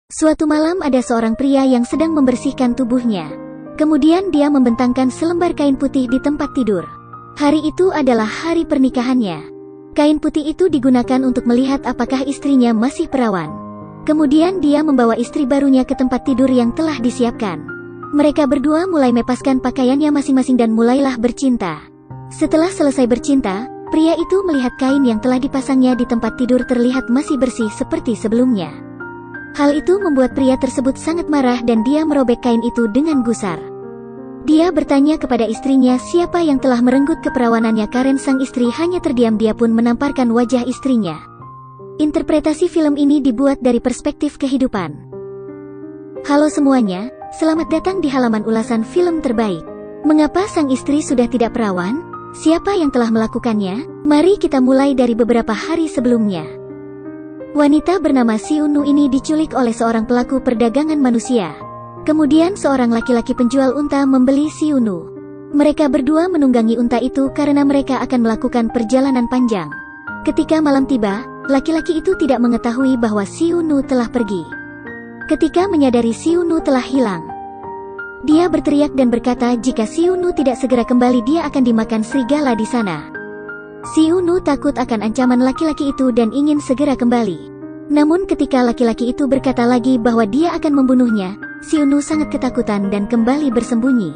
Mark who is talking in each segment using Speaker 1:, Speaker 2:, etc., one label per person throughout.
Speaker 1: Suatu malam ada seorang pria yang sedang membersihkan tubuhnya. Kemudian dia membentangkan selembar kain putih di tempat tidur. Hari itu adalah hari pernikahannya. Kain putih itu digunakan untuk melihat apakah istrinya masih perawan. Kemudian dia membawa istri barunya ke tempat tidur yang telah disiapkan. Mereka berdua mulai melepaskan pakaiannya masing-masing dan mulailah bercinta. Setelah selesai bercinta, pria itu melihat kain yang telah dipasangnya di tempat tidur terlihat masih bersih seperti sebelumnya. Hal itu membuat pria tersebut sangat marah dan dia merobek kain itu dengan gusar. Dia bertanya kepada istrinya siapa yang telah merenggut keperawanannya karena sang istri hanya terdiam, dia pun menamparkan wajah istrinya. Interpretasi film ini dibuat dari perspektif kehidupan. Halo semuanya, selamat datang di halaman ulasan film terbaik. Mengapa sang istri sudah tidak perawan? Siapa yang telah melakukannya? Mari kita mulai dari beberapa hari sebelumnya. Wanita bernama Siunu ini diculik oleh seorang pelaku perdagangan manusia. Kemudian seorang laki-laki penjual unta membeli Siunu. Mereka berdua menunggangi unta itu karena mereka akan melakukan perjalanan panjang. Ketika malam tiba, laki-laki itu tidak mengetahui bahwa Siunu telah pergi. Ketika menyadari Siunu telah hilang, dia berteriak dan berkata jika Siunu tidak segera kembali dia akan dimakan serigala di sana. Siunu takut akan ancaman laki-laki itu dan ingin segera kembali. Namun ketika laki-laki itu berkata lagi bahwa dia akan membunuhnya, Siunu sangat ketakutan dan kembali bersembunyi.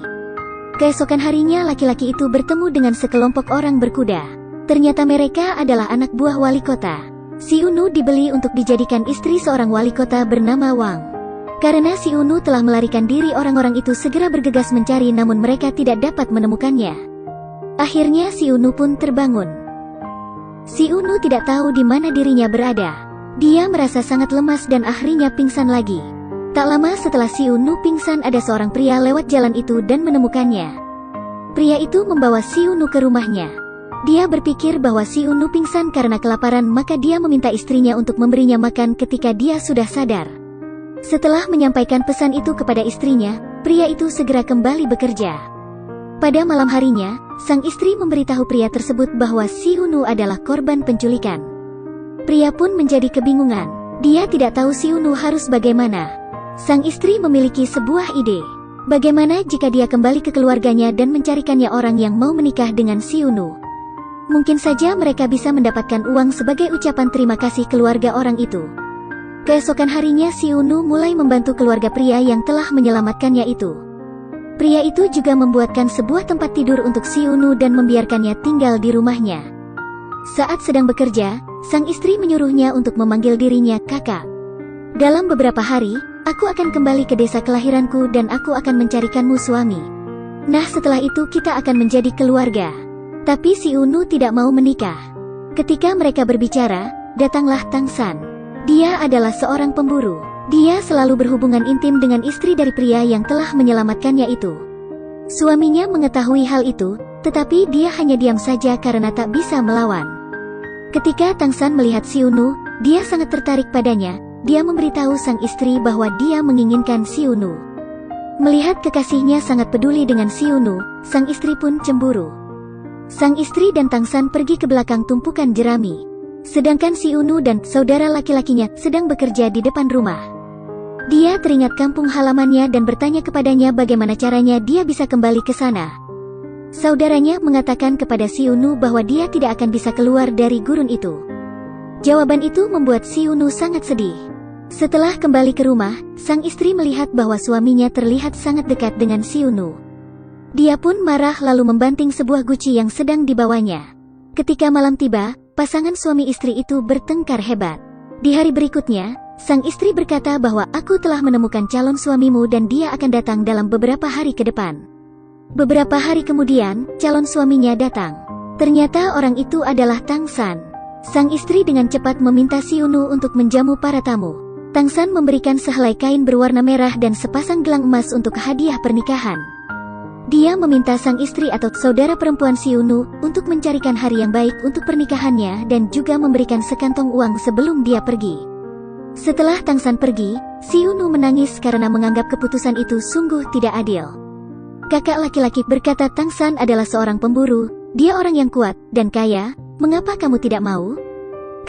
Speaker 1: Keesokan harinya laki-laki itu bertemu dengan sekelompok orang berkuda. Ternyata mereka adalah anak buah wali kota. Siunu dibeli untuk dijadikan istri seorang wali kota bernama Wang. Karena Siunu telah melarikan diri, orang-orang itu segera bergegas mencari namun mereka tidak dapat menemukannya. Akhirnya Siunu pun terbangun. Siunu tidak tahu di mana dirinya berada. Dia merasa sangat lemas dan akhirnya pingsan lagi. Tak lama setelah Siunu pingsan ada seorang pria lewat jalan itu dan menemukannya. Pria itu membawa Siunu ke rumahnya. Dia berpikir bahwa Siunu pingsan karena kelaparan, maka dia meminta istrinya untuk memberinya makan ketika dia sudah sadar. Setelah menyampaikan pesan itu kepada istrinya, pria itu segera kembali bekerja. Pada malam harinya, sang istri memberitahu pria tersebut bahwa Siunu adalah korban penculikan. Pria pun menjadi kebingungan. Dia tidak tahu Siunu harus bagaimana. Sang istri memiliki sebuah ide. Bagaimana jika dia kembali ke keluarganya dan mencarikannya orang yang mau menikah dengan Siunu? Mungkin saja mereka bisa mendapatkan uang sebagai ucapan terima kasih keluarga orang itu. Keesokan harinya Siunu mulai membantu keluarga pria yang telah menyelamatkannya itu. Pria itu juga membuatkan sebuah tempat tidur untuk Siunu dan membiarkannya tinggal di rumahnya. Saat sedang bekerja, sang istri menyuruhnya untuk memanggil dirinya kakak. Dalam beberapa hari, aku akan kembali ke desa kelahiranku dan aku akan mencarikanmu suami. Nah setelah itu kita akan menjadi keluarga. Tapi Siunu tidak mau menikah. Ketika mereka berbicara, datanglah Tangsan. Dia adalah seorang pemburu. Dia selalu berhubungan intim dengan istri dari pria yang telah menyelamatkannya itu. Suaminya mengetahui hal itu, tetapi dia hanya diam saja karena tak bisa melawan. Ketika Tangsan melihat Siunu, dia sangat tertarik padanya. Dia memberitahu sang istri bahwa dia menginginkan Siunu. Melihat kekasihnya sangat peduli dengan Siunu, sang istri pun cemburu. Sang istri dan Tangsan pergi ke belakang tumpukan jerami. Sedangkan Siunu dan saudara laki-lakinya sedang bekerja di depan rumah. Dia teringat kampung halamannya dan bertanya kepadanya bagaimana caranya dia bisa kembali ke sana. Saudaranya mengatakan kepada Siunu bahwa dia tidak akan bisa keluar dari gurun itu. Jawaban itu membuat Siunu sangat sedih. Setelah kembali ke rumah, sang istri melihat bahwa suaminya terlihat sangat dekat dengan Siunu. Dia pun marah lalu membanting sebuah guci yang sedang dibawanya. Ketika malam tiba, pasangan suami istri itu bertengkar hebat. Di hari berikutnya, sang istri berkata bahwa aku telah menemukan calon suamimu dan dia akan datang dalam beberapa hari ke depan. Beberapa hari kemudian, calon suaminya datang. Ternyata orang itu adalah Tangsan. Sang istri dengan cepat meminta Siunu untuk menjamu para tamu. Tangsan memberikan sehelai kain berwarna merah dan sepasang gelang emas untuk hadiah pernikahan. Dia meminta sang istri atau saudara perempuan Siunu untuk mencarikan hari yang baik untuk pernikahannya dan juga memberikan sekantong uang sebelum dia pergi. Setelah Tangsan pergi, Siunu menangis karena menganggap keputusan itu sungguh tidak adil. Kakak laki-laki berkata Tangsan adalah seorang pemburu, dia orang yang kuat dan kaya, mengapa kamu tidak mau?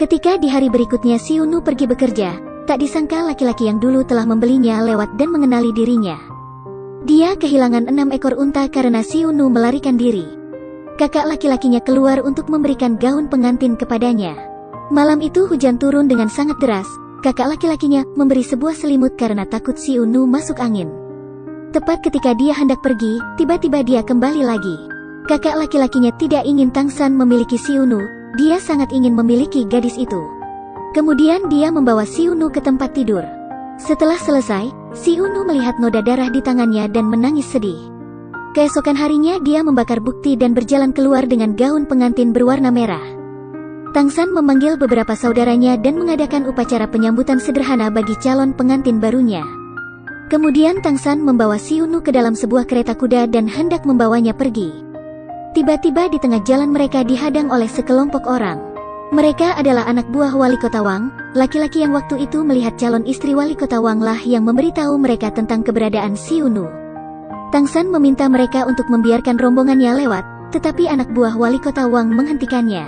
Speaker 1: Ketika di hari berikutnya Siunu pergi bekerja, Tak disangka laki-laki yang dulu telah membelinya lewat dan mengenali dirinya. Dia kehilangan 6 ekor unta karena Si Unu melarikan diri. Kakak laki-lakinya keluar untuk memberikan gaun pengantin kepadanya. Malam itu hujan turun dengan sangat deras. Kakak laki-lakinya memberi sebuah selimut karena takut Si Unu masuk angin. Tepat ketika dia hendak pergi, tiba-tiba dia kembali lagi. Kakak laki-lakinya tidak ingin Tang San memiliki Si Unu, dia sangat ingin memiliki gadis itu. Kemudian dia membawa Si Unu ke tempat tidur. Setelah selesai, Si Unu melihat noda darah di tangannya dan menangis sedih. Keesokan harinya dia membakar bukti dan berjalan keluar dengan gaun pengantin berwarna merah. Tang San memanggil beberapa saudaranya dan mengadakan upacara penyambutan sederhana bagi calon pengantin barunya. Kemudian Tang San membawa Si Unu ke dalam sebuah kereta kuda dan hendak membawanya pergi. Tiba-tiba di tengah jalan mereka dihadang oleh sekelompok orang. Mereka adalah anak buah wali kota Wang. Laki-laki yang waktu itu melihat calon istri wali kota Wang lah yang memberitahu mereka tentang keberadaan Si Unu. Tang San meminta mereka untuk membiarkan rombongannya lewat, tetapi anak buah wali kota Wang menghentikannya.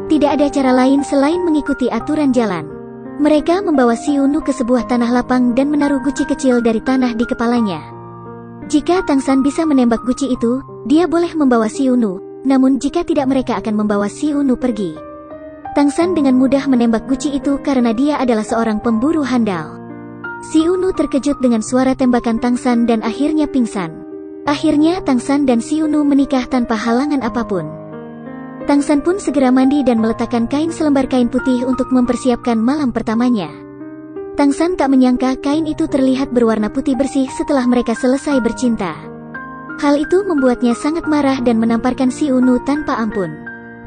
Speaker 1: Tidak ada cara lain selain mengikuti aturan jalan. Mereka membawa Si Unu ke sebuah tanah lapang dan menaruh guci kecil dari tanah di kepalanya. Jika Tang San bisa menembak guci itu, dia boleh membawa Si Unu, namun jika tidak mereka akan membawa Si Unu pergi. Tang San dengan mudah menembak guci itu karena dia adalah seorang pemburu handal. Si Unu terkejut dengan suara tembakan Tang San dan akhirnya pingsan. Akhirnya Tang San dan Si Unu menikah tanpa halangan apapun. Tang San pun segera mandi dan meletakkan selembar kain putih untuk mempersiapkan malam pertamanya. Tang San tak menyangka kain itu terlihat berwarna putih bersih setelah mereka selesai bercinta. Hal itu membuatnya sangat marah dan menamparkan Si Unu tanpa ampun.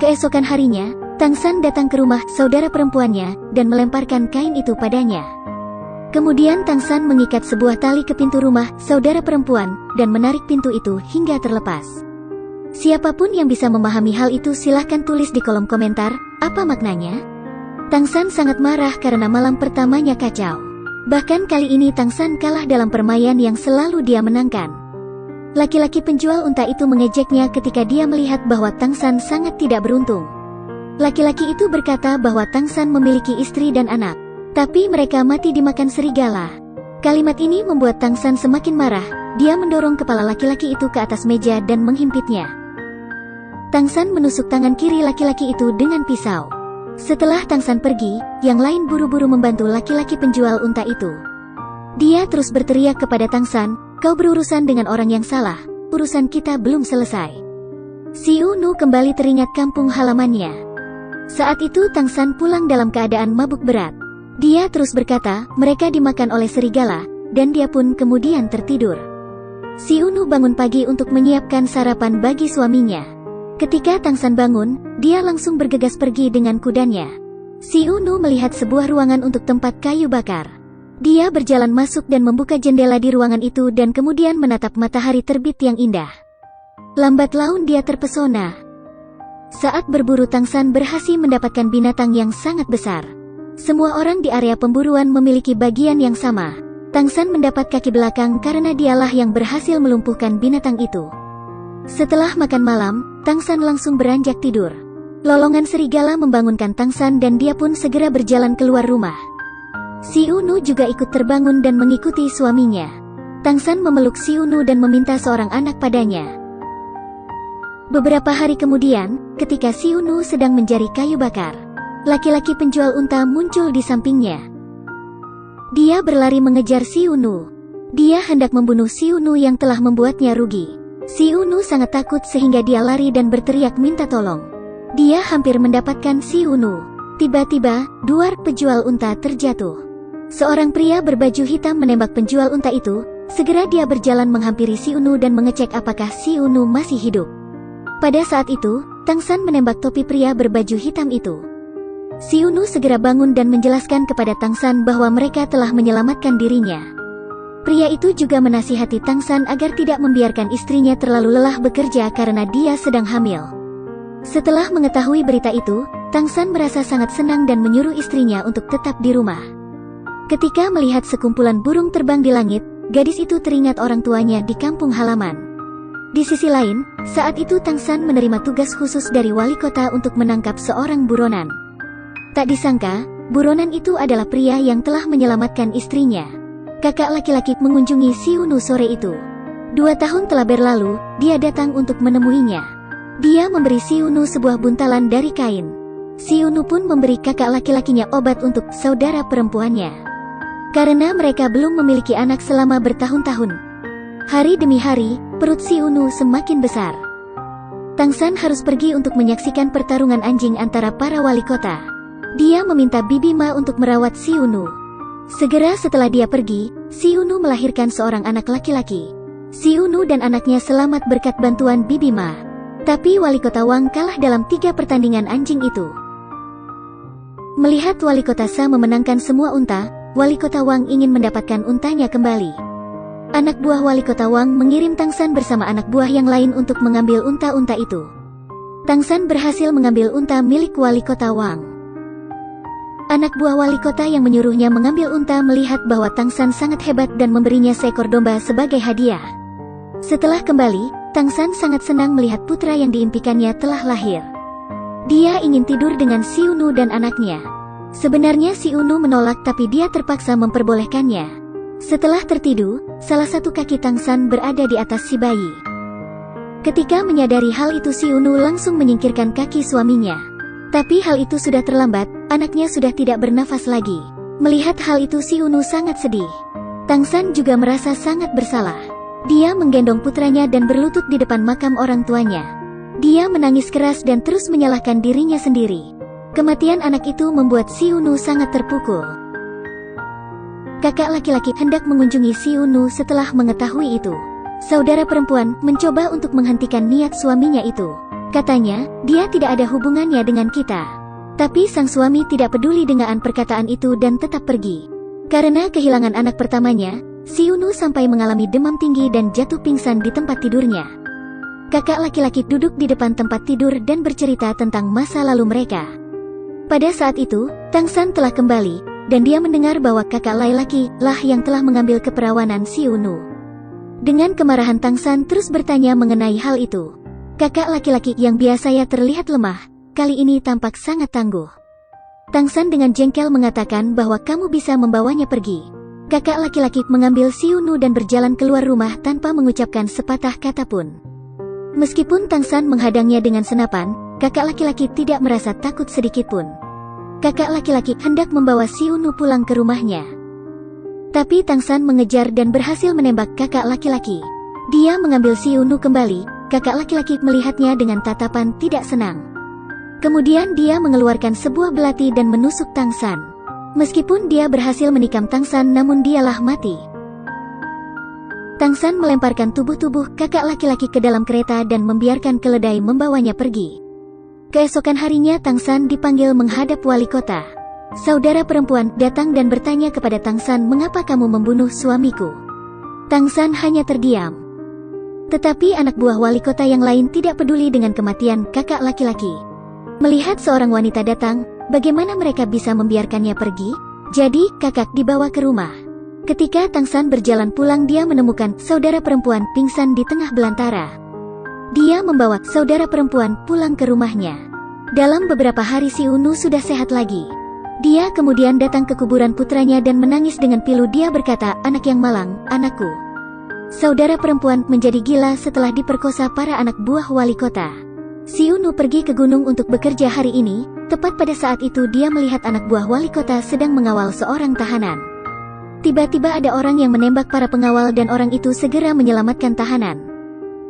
Speaker 1: Keesokan harinya, Tang San datang ke rumah saudara perempuannya dan melemparkan kain itu padanya. Kemudian Tang San mengikat sebuah tali ke pintu rumah saudara perempuan dan menarik pintu itu hingga terlepas. Siapapun yang bisa memahami hal itu silahkan tulis di kolom komentar, apa maknanya? Tang San sangat marah karena malam pertamanya kacau. Bahkan kali ini Tang San kalah dalam permainan yang selalu dia menangkan. Laki-laki penjual unta itu mengejeknya ketika dia melihat bahwa Tang San sangat tidak beruntung. Laki-laki itu berkata bahwa Tang San memiliki istri dan anak, tapi mereka mati dimakan serigala. Kalimat ini membuat Tang San semakin marah. Dia mendorong kepala laki-laki itu ke atas meja dan menghimpitnya. Tang San menusuk tangan kiri laki-laki itu dengan pisau. Setelah Tang San pergi, yang lain buru-buru membantu laki-laki penjual unta itu. Dia terus berteriak kepada Tang San, "Kau berurusan dengan orang yang salah, urusan kita belum selesai." Si Unu kembali teringat kampung halamannya. Saat itu Tang San pulang dalam keadaan mabuk berat. Dia terus berkata, mereka dimakan oleh serigala, dan dia pun kemudian tertidur. Si Unu bangun pagi untuk menyiapkan sarapan bagi suaminya. Ketika Tang San bangun, dia langsung bergegas pergi dengan kudanya. Si Unu melihat sebuah ruangan untuk tempat kayu bakar. Dia berjalan masuk dan membuka jendela di ruangan itu dan kemudian menatap matahari terbit yang indah. Lambat laun dia terpesona. Saat berburu Tang San berhasil mendapatkan binatang yang sangat besar. Semua orang di area pemburuan memiliki bagian yang sama. Tang San mendapat kaki belakang karena dialah yang berhasil melumpuhkan binatang itu. Setelah makan malam, Tang San langsung beranjak tidur. Lolongan serigala membangunkan Tang San dan dia pun segera berjalan keluar rumah. Si Unu juga ikut terbangun dan mengikuti suaminya. Tang San memeluk Si Unu dan meminta seorang anak padanya. Beberapa hari kemudian, ketika Si Unu sedang mencari kayu bakar, laki-laki penjual unta muncul di sampingnya. Dia berlari mengejar Si Unu. Dia hendak membunuh Si Unu yang telah membuatnya rugi. Si Unu sangat takut sehingga dia lari dan berteriak minta tolong. Dia hampir mendapatkan Si Unu. Tiba-tiba, duar penjual unta terjatuh. Seorang pria berbaju hitam menembak penjual unta itu. Segera dia berjalan menghampiri Si Unu dan mengecek apakah Si Unu masih hidup. Pada saat itu, Tang San menembak topi pria berbaju hitam itu. Si Unu segera bangun dan menjelaskan kepada Tang San bahwa mereka telah menyelamatkan dirinya. Pria itu juga menasihati Tang San agar tidak membiarkan istrinya terlalu lelah bekerja karena dia sedang hamil. Setelah mengetahui berita itu, Tang San merasa sangat senang dan menyuruh istrinya untuk tetap di rumah. Ketika melihat sekumpulan burung terbang di langit, gadis itu teringat orang tuanya di kampung halaman. Di sisi lain, saat itu Tang San menerima tugas khusus dari wali kota untuk menangkap seorang buronan. Tak disangka, Buronan itu adalah pria yang telah menyelamatkan istrinya. Kakak laki-laki mengunjungi Si Unu sore itu. 2 tahun telah berlalu, dia datang untuk menemuinya. Dia memberi Si Unu sebuah buntalan dari kain. Si Unu pun memberi kakak laki-lakinya obat untuk saudara perempuannya. Karena mereka belum memiliki anak selama bertahun-tahun. Hari demi hari, perut Si Unu semakin besar. Tang San harus pergi untuk menyaksikan pertarungan anjing antara para wali kota. Dia meminta Bibi Ma untuk merawat Si Unu. Segera setelah dia pergi, Si Unu melahirkan seorang anak laki-laki. Si Unu dan anaknya selamat berkat bantuan Bibi Ma. Tapi wali kota Wang kalah dalam 3 pertandingan anjing itu. Melihat wali kota Sa memenangkan semua unta, wali kota Wang ingin mendapatkan untanya kembali. Anak buah wali kota Wang mengirim Tang San bersama anak buah yang lain untuk mengambil unta-unta itu. Tang San berhasil mengambil unta milik wali kota Wang. Anak buah wali kota yang menyuruhnya mengambil unta melihat bahwa Tang San sangat hebat dan memberinya seekor domba sebagai hadiah. Setelah kembali, Tang San sangat senang melihat putra yang diimpikannya telah lahir. Dia ingin tidur dengan Si Unu dan anaknya. Sebenarnya Si Unu menolak tapi dia terpaksa memperbolehkannya. Setelah tertidur, salah satu kaki Tang San berada di atas si bayi. Ketika menyadari hal itu Si Unu langsung menyingkirkan kaki suaminya. Tapi hal itu sudah terlambat, anaknya sudah tidak bernafas lagi. Melihat hal itu Si Unu sangat sedih. Tang San juga merasa sangat bersalah. Dia menggendong putranya dan berlutut di depan makam orang tuanya. Dia menangis keras dan terus menyalahkan dirinya sendiri. Kematian anak itu membuat Si Unu sangat terpukul. Kakak laki-laki hendak mengunjungi Si Unu setelah mengetahui itu. Saudara perempuan mencoba untuk menghentikan niat suaminya itu. Katanya, dia tidak ada hubungannya dengan kita. Tapi sang suami tidak peduli dengan perkataan itu dan tetap pergi. Karena kehilangan anak pertamanya, Si Unu sampai mengalami demam tinggi dan jatuh pingsan di tempat tidurnya. Kakak laki-laki duduk di depan tempat tidur dan bercerita tentang masa lalu mereka. Pada saat itu, Tang San telah kembali, dan dia mendengar bahwa kakak laki-laki lah yang telah mengambil keperawanan Si Unu. Dengan kemarahan Tang San terus bertanya mengenai hal itu. Kakak laki-laki yang biasanya terlihat lemah, kali ini tampak sangat tangguh. Tang San dengan jengkel mengatakan bahwa kamu bisa membawanya pergi. Kakak laki-laki mengambil Si Unu dan berjalan keluar rumah tanpa mengucapkan sepatah kata pun. Meskipun Tang San menghadangnya dengan senapan, kakak laki-laki tidak merasa takut sedikit pun. Kakak laki-laki hendak membawa Si Unu pulang ke rumahnya. Tapi Tang San mengejar dan berhasil menembak kakak laki-laki. Dia mengambil Si Unu kembali. Kakak laki-laki melihatnya dengan tatapan tidak senang. Kemudian dia mengeluarkan sebuah belati dan menusuk Tang San. Meskipun dia berhasil menikam Tang San namun dialah mati. Tang San melemparkan tubuh-tubuh kakak laki-laki ke dalam kereta dan membiarkan keledai membawanya pergi. Keesokan harinya Tang San dipanggil menghadap wali kota. Saudara perempuan datang dan bertanya kepada Tang San, mengapa kamu membunuh suamiku? Tang San hanya terdiam. Tetapi anak buah wali kota yang lain tidak peduli dengan kematian kakak laki-laki. Melihat seorang wanita datang, bagaimana mereka bisa membiarkannya pergi? Jadi, kakak dibawa ke rumah. Ketika Tang San berjalan pulang, dia menemukan saudara perempuan pingsan di tengah belantara. Dia membawa saudara perempuan pulang ke rumahnya. Dalam beberapa hari Si Unu sudah sehat lagi. Dia kemudian datang ke kuburan putranya dan menangis dengan pilu. Dia berkata, anak yang malang, anakku. Saudara perempuan menjadi gila setelah diperkosa para anak buah wali kota. Si Unu pergi ke gunung untuk bekerja hari ini. Tepat pada saat itu dia melihat anak buah wali kota sedang mengawal seorang tahanan. Tiba-tiba ada orang yang menembak para pengawal dan orang itu segera menyelamatkan tahanan.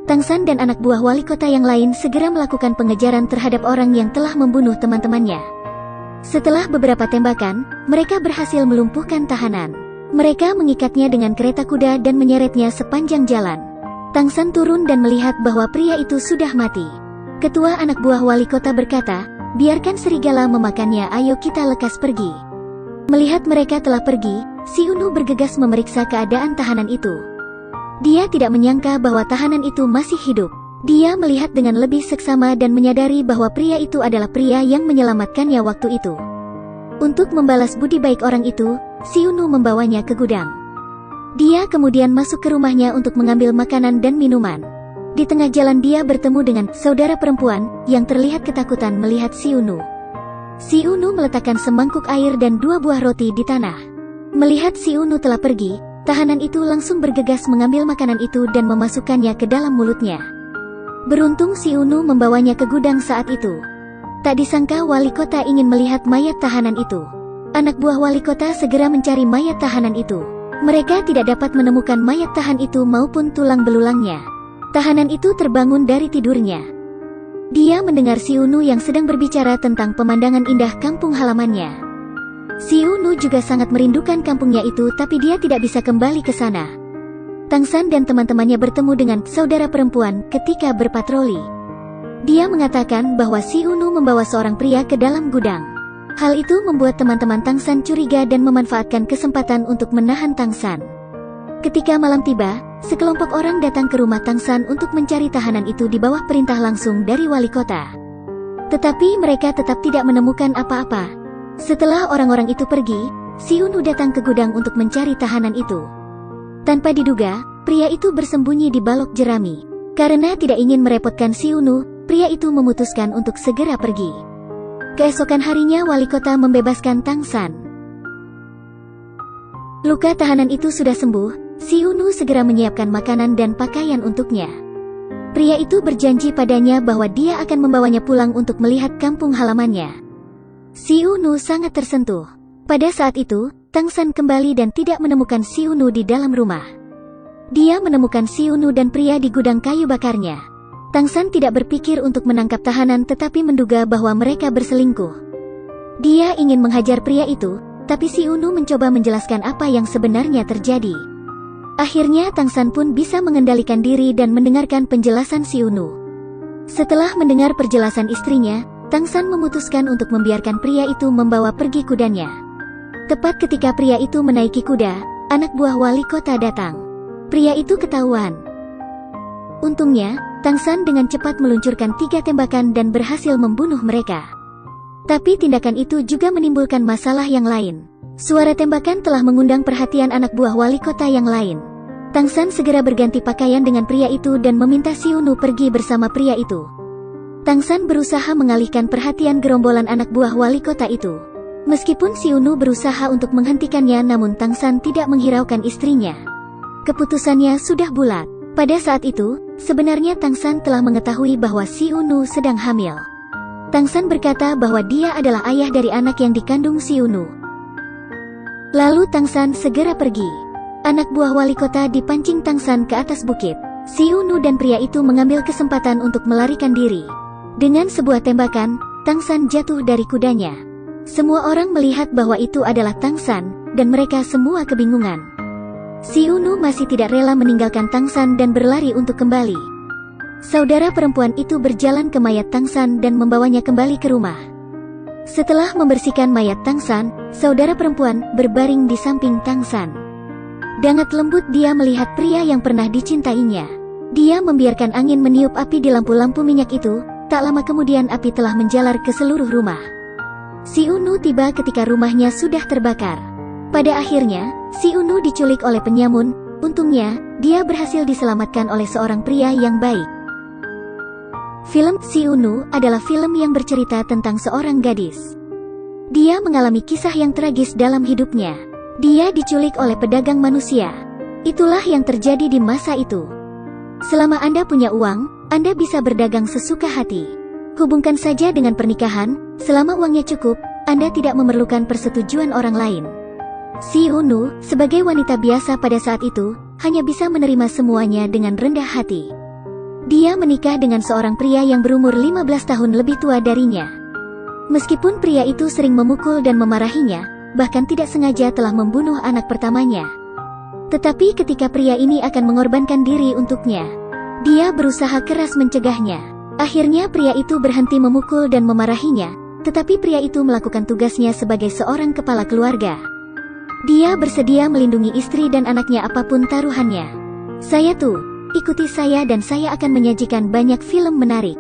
Speaker 1: Tang San dan anak buah wali kota yang lain segera melakukan pengejaran terhadap orang yang telah membunuh teman-temannya. Setelah beberapa tembakan, mereka berhasil melumpuhkan tahanan. Mereka mengikatnya dengan kereta kuda dan menyeretnya sepanjang jalan. Tang San turun dan melihat bahwa pria itu sudah mati. Ketua anak buah wali kota berkata, biarkan serigala memakannya, ayo kita lekas pergi. Melihat mereka telah pergi, Si Unu bergegas memeriksa keadaan tahanan itu. Dia tidak menyangka bahwa tahanan itu masih hidup. Dia melihat dengan lebih seksama dan menyadari bahwa pria itu adalah pria yang menyelamatkannya waktu itu. Untuk membalas budi baik orang itu, Si Unu membawanya ke gudang. Dia kemudian masuk ke rumahnya untuk mengambil makanan dan minuman. Di tengah jalan dia bertemu dengan saudara perempuan yang terlihat ketakutan melihat Si Unu. Si Unu meletakkan semangkuk air dan 2 buah roti di tanah. Melihat si Unu telah pergi, tahanan itu langsung bergegas mengambil makanan itu dan memasukkannya ke dalam mulutnya. Beruntung si Unu membawanya ke gudang saat itu. Tak disangka wali kota ingin melihat mayat tahanan itu. Anak buah wali kota segera mencari mayat tahanan itu. Mereka tidak dapat menemukan mayat tahan itu maupun tulang belulangnya. Tahanan itu terbangun dari tidurnya. Dia mendengar si Unu yang sedang berbicara tentang pemandangan indah kampung halamannya. Si Unu juga sangat merindukan kampungnya itu, tapi dia tidak bisa kembali ke sana. Tangsan dan teman-temannya bertemu dengan saudara perempuan ketika berpatroli. Dia mengatakan bahwa si Unu membawa seorang pria ke dalam gudang. Hal itu membuat teman-teman Tangsan curiga dan memanfaatkan kesempatan untuk menahan Tangsan. Ketika malam tiba, sekelompok orang datang ke rumah Tangsan untuk mencari tahanan itu di bawah perintah langsung dari wali kota. Tetapi mereka tetap tidak menemukan apa-apa. Setelah orang-orang itu pergi, si Unu datang ke gudang untuk mencari tahanan itu. Tanpa diduga, pria itu bersembunyi di balok jerami. Karena tidak ingin merepotkan si Unu, pria itu memutuskan untuk segera pergi. Keesokan harinya wali kota membebaskan Tangsan. Luka tahanan itu sudah sembuh. Si Unu segera menyiapkan makanan dan pakaian untuknya. Pria itu berjanji padanya bahwa dia akan membawanya pulang untuk melihat kampung halamannya. Si Unu sangat tersentuh. Pada saat itu, Tangsan kembali dan tidak menemukan si Unu di dalam rumah. Dia menemukan si Unu dan pria di gudang kayu bakarnya. Tangsan tidak berpikir untuk menangkap tahanan tetapi menduga bahwa mereka berselingkuh. Dia ingin menghajar pria itu, tapi si Unu mencoba menjelaskan apa yang sebenarnya terjadi. Akhirnya Tangsan pun bisa mengendalikan diri dan mendengarkan penjelasan si Unu. Setelah mendengar penjelasan istrinya, Tangsan memutuskan untuk membiarkan pria itu membawa pergi kudanya. Tepat ketika pria itu menaiki kuda, anak buah wali kota datang. Pria itu ketahuan. Untungnya, Tangsan dengan cepat meluncurkan 3 tembakan dan berhasil membunuh mereka. Tapi tindakan itu juga menimbulkan masalah yang lain. Suara tembakan telah mengundang perhatian anak buah wali kota yang lain. Tangsan segera berganti pakaian dengan pria itu dan meminta si Unu pergi bersama pria itu. Tangsan berusaha mengalihkan perhatian gerombolan anak buah wali kota itu. Meskipun si Unu berusaha untuk menghentikannya, namun Tangsan tidak menghiraukan istrinya. Keputusannya sudah bulat. Pada saat itu, sebenarnya Tangsan telah mengetahui bahwa si Unu sedang hamil. Tangsan berkata bahwa dia adalah ayah dari anak yang dikandung si Unu. Lalu Tangsan segera pergi. Anak buah wali kota dipancing Tangsan ke atas bukit. Si Unu dan pria itu mengambil kesempatan untuk melarikan diri. Dengan sebuah tembakan, Tangsan jatuh dari kudanya. Semua orang melihat bahwa itu adalah Tangsan, dan mereka semua kebingungan. Si Unu masih tidak rela meninggalkan Tangsan dan berlari untuk kembali. Saudara perempuan itu berjalan ke mayat Tangsan dan membawanya kembali ke rumah. Setelah membersihkan mayat Tangsan, saudara perempuan berbaring di samping Tangsan. Dengan lembut dia melihat pria yang pernah dicintainya. Dia membiarkan angin meniup api di lampu-lampu minyak itu. Tak lama kemudian api telah menjalar ke seluruh rumah. Si Unu tiba ketika rumahnya sudah terbakar. Pada akhirnya, si Unu diculik oleh penyamun. Untungnya, dia berhasil diselamatkan oleh seorang pria yang baik. Film Si Unu adalah film yang bercerita tentang seorang gadis. Dia mengalami kisah yang tragis dalam hidupnya. Dia diculik oleh pedagang manusia. Itulah yang terjadi di masa itu. Selama Anda punya uang, Anda bisa berdagang sesuka hati. Hubungkan saja dengan pernikahan, selama uangnya cukup, Anda tidak memerlukan persetujuan orang lain. Si Unu, sebagai wanita biasa pada saat itu, hanya bisa menerima semuanya dengan rendah hati. Dia menikah dengan seorang pria yang berumur 15 tahun lebih tua darinya. Meskipun pria itu sering memukul dan memarahinya, bahkan tidak sengaja telah membunuh anak pertamanya. Tetapi ketika pria ini akan mengorbankan diri untuknya, dia berusaha keras mencegahnya. Akhirnya pria itu berhenti memukul dan memarahinya, tetapi pria itu melakukan tugasnya sebagai seorang kepala keluarga. Dia bersedia melindungi istri dan anaknya apapun taruhannya. Saya tuh. Ikuti saya dan saya akan menyajikan banyak film menarik.